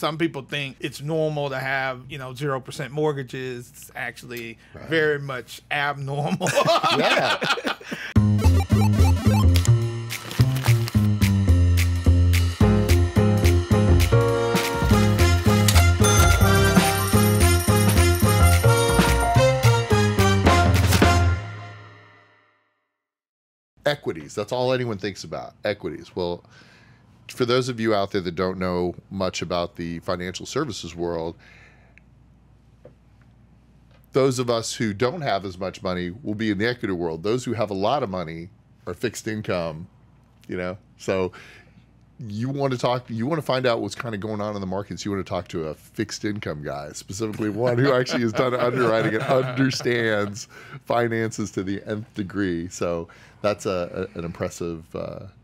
Some people think it's normal to have, 0% mortgages. It's actually very much abnormal. Yeah. Equities. That's all anyone thinks about. Equities. Well, for those of you out there that don't know much about the financial services world, those of us who don't have as much money will be in the equity world. Those who have a lot of money are fixed income, So you want to find out what's kind of going on in the markets. You want to talk to a fixed income guy, specifically one who actually has done underwriting and understands finances to the nth degree. So that's an impressive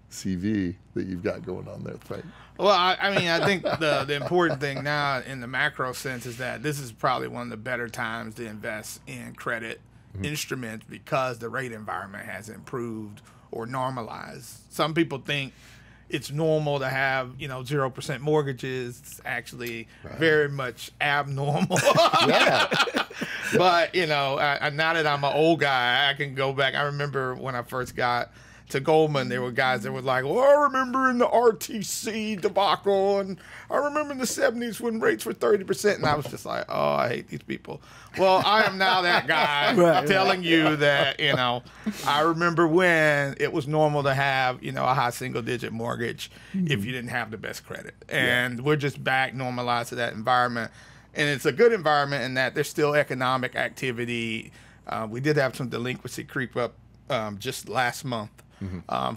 CV that you've got going on there, Frank. Well, I think the important thing now in the macro sense is that this is probably one of the better times to invest in credit instruments because the rate environment has improved or normalized. Some people think it's normal to have, 0% mortgages. It's actually very much abnormal. Yeah. But, now that I'm an old guy, I can go back. I remember when I first got to Goldman, there were guys that were like, well, I remember in the RTC debacle, and I remember in the 70s when rates were 30%. And I was just like, oh, I hate these people. Well, I am now that guy telling you that, I remember when it was normal to have, a high single-digit mortgage if you didn't have the best credit. And we're just back normalized to that environment. And it's a good environment in that there's still economic activity. We did have some delinquency creep up just last month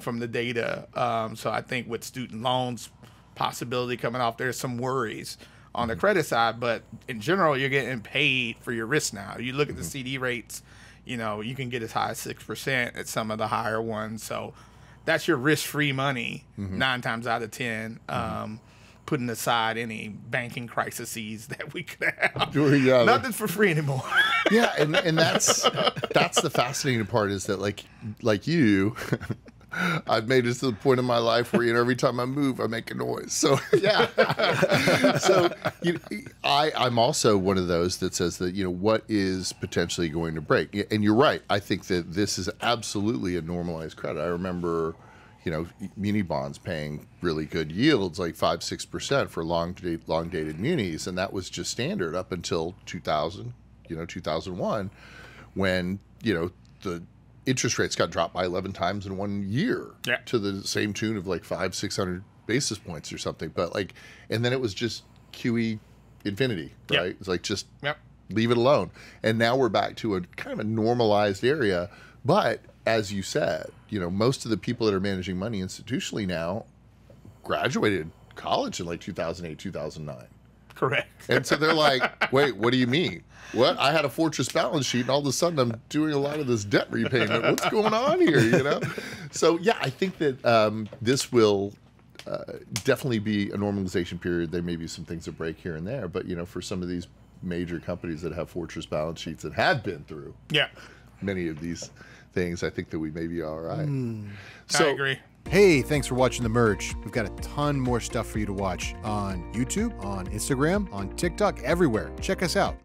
from the data. So I think with student loans possibility coming off, there's some worries on the credit side. But in general, you're getting paid for your risk now. You look at the CD rates, you can get as high as 6% at some of the higher ones. So that's your risk-free money 9 times out of 10. Putting aside any banking crises that we could have. Yeah, nothing's for free anymore. Yeah, and that's the fascinating part is that like you, I've made it to the point in my life where every time I move, I make a noise. So yeah, so I'm also one of those that says that what is potentially going to break. And you're right. I think that this is absolutely a normalized credit. I remember muni bonds paying really good yields, like 5-6% for long dated munis, and that was just standard up until 2000, 2001, when the interest rates got dropped by 11 times in 1 year to the same tune of like 500-600 basis points or something. But and then it was just QE infinity, right? It's like just leave it alone. And now we're back to a kind of a normalized area, but as you said, most of the people that are managing money institutionally now graduated college in like 2008, 2009. Correct. And so they're like, wait, what do you mean? What? I had a fortress balance sheet, and all of a sudden I'm doing a lot of this debt repayment. What's going on here, So, yeah, I think that this will definitely be a normalization period. There may be some things that break here and there, but, for some of these major companies that have fortress balance sheets and have been through many of these things, I think that we may be all right. I agree. Hey, thanks for watching The Merge. We've got a ton more stuff for you to watch on YouTube, on Instagram, on TikTok, everywhere. Check us out.